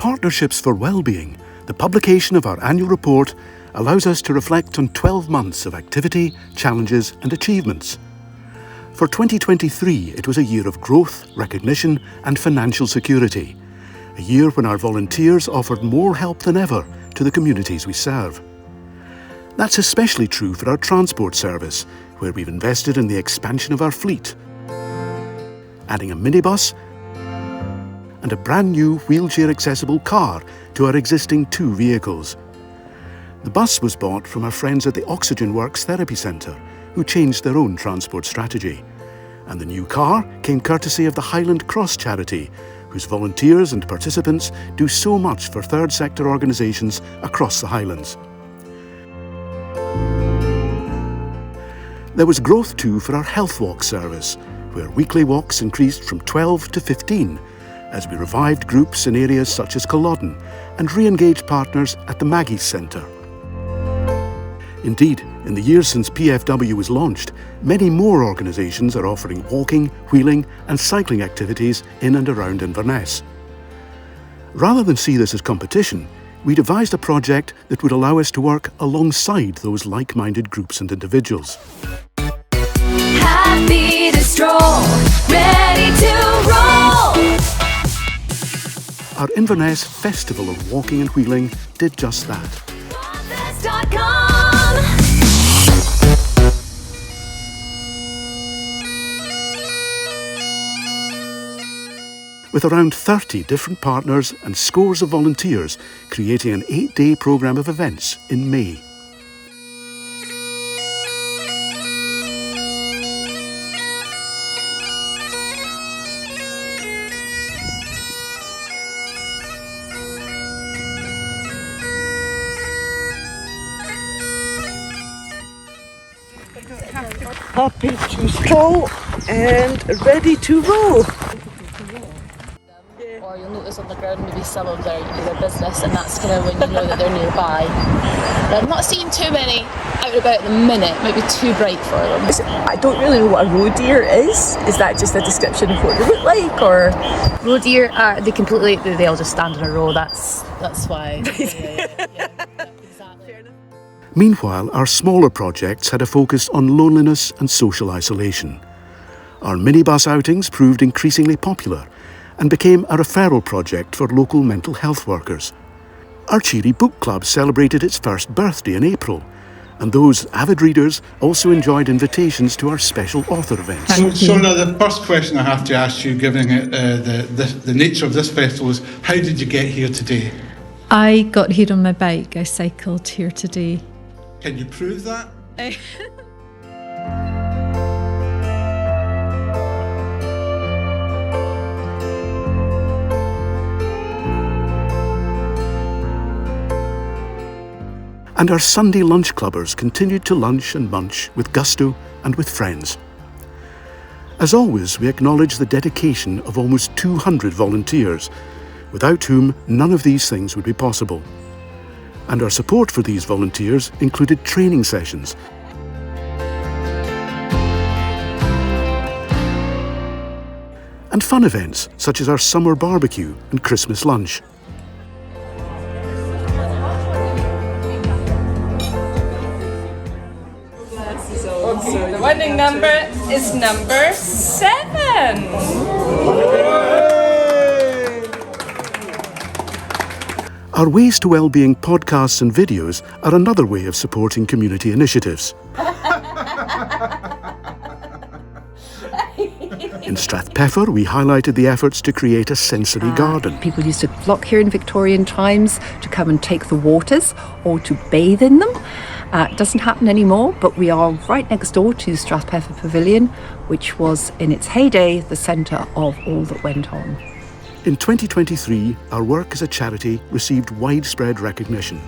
Partnerships for Wellbeing, the publication of our annual report allows us to reflect on 12 months of activity, challenges and achievements. For 2023, it was a year of growth, recognition and financial security. A year when our volunteers offered more help than ever to the communities we serve. That's especially true for our transport service, where we've invested in the expansion of our fleet, adding a minibus and a brand new wheelchair-accessible car to our existing 2 vehicles. The bus was bought from our friends at the Oxygen Works Therapy Centre, who changed their own transport strategy. And the new car came courtesy of the Highland Cross charity, whose volunteers and participants do so much for third sector organisations across the Highlands. There was growth too for our Health Walk service, where weekly walks increased from 12 to 15, as we revived groups in areas such as Culloden and re-engaged partners at the Maggie's Centre. Indeed, in the years since PFW was launched, many more organisations are offering walking, wheeling and cycling activities in and around Inverness. Rather than see this as competition, we devised a project that would allow us to work alongside those like-minded groups and individuals. Happy to stroll, ready to roll. Our Inverness Festival of Walking and Wheeling did just that. With around 30 different partners and scores of volunteers creating an 8-day programme of events in May. Happy to stroll and ready to roll. Or you'll notice on the ground maybe some of their business, and that's kind of when you know that they're nearby. But I'm not seeing too many out and about at the minute. It might be too bright for them. I don't really know what a roe deer is. Is that just a description of what they look like, or? Roe deer are they all just stand in a row. That's why. Yeah, exactly. Meanwhile, our smaller projects had a focus on loneliness and social isolation. Our minibus outings proved increasingly popular and became a referral project for local mental health workers. Our Cheery Book Club celebrated its first birthday in April, and those avid readers also enjoyed invitations to our special author events. So now the first question I have to ask you, given it, the nature of this festival, is how did you get here today? I got here on my bike. I cycled here today. Can you prove that? And our Sunday lunch clubbers continued to lunch and munch with gusto and with friends. As always, we acknowledge the dedication of almost 200 volunteers, without whom none of these things would be possible. And our support for these volunteers included training sessions, and fun events such as our summer barbecue and Christmas lunch. The winning number is number 7. Our Ways to Wellbeing podcasts and videos are another way of supporting community initiatives. In Strathpeffer, we highlighted the efforts to create a sensory garden. People used to flock here in Victorian times to come and take the waters or to bathe in them. It doesn't happen anymore, but we are right next door to Strathpeffer Pavilion, which was in its heyday the centre of all that went on. In 2023, our work as a charity received widespread recognition.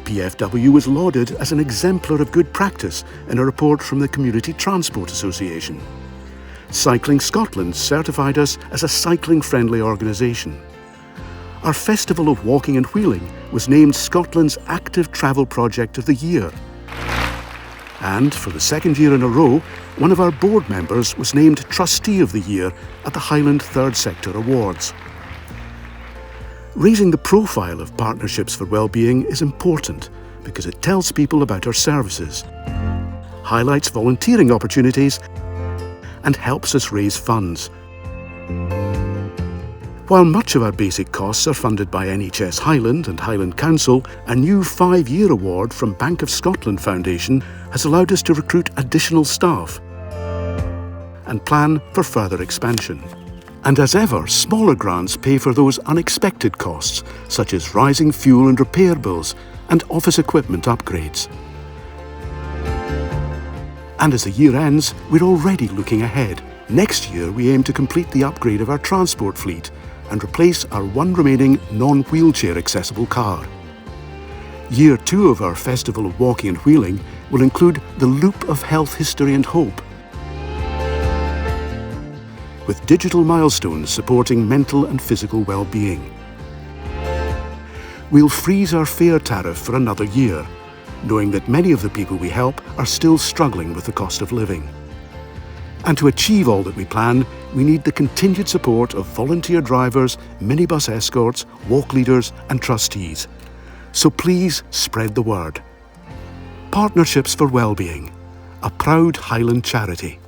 PFW was lauded as an exemplar of good practice in a report from the Community Transport Association. Cycling Scotland certified us as a cycling-friendly organisation. Our Festival of Walking and Wheeling was named Scotland's Active Travel Project of the Year. And for the second year in a row, one of our board members was named Trustee of the Year at the Highland Third Sector Awards. Raising the profile of Partnerships for Wellbeing is important because it tells people about our services, highlights volunteering opportunities, and helps us raise funds. While much of our basic costs are funded by NHS Highland and Highland Council, a new 5-year award from Bank of Scotland Foundation has allowed us to recruit additional staff and plan for further expansion. And as ever, smaller grants pay for those unexpected costs, such as rising fuel and repair bills and office equipment upgrades. And as the year ends, we're already looking ahead. Next year, we aim to complete the upgrade of our transport fleet and replace our one remaining non-wheelchair accessible car. Year 2 of our Festival of Walking and Wheeling will include the Loop of Health, History and Hope, with digital milestones supporting mental and physical well-being. We'll freeze our fare tariff for another year, knowing that many of the people we help are still struggling with the cost of living. And to achieve all that we plan, we need the continued support of volunteer drivers, minibus escorts, walk leaders and trustees. So please spread the word. Partnerships for Wellbeing, a proud Highland charity.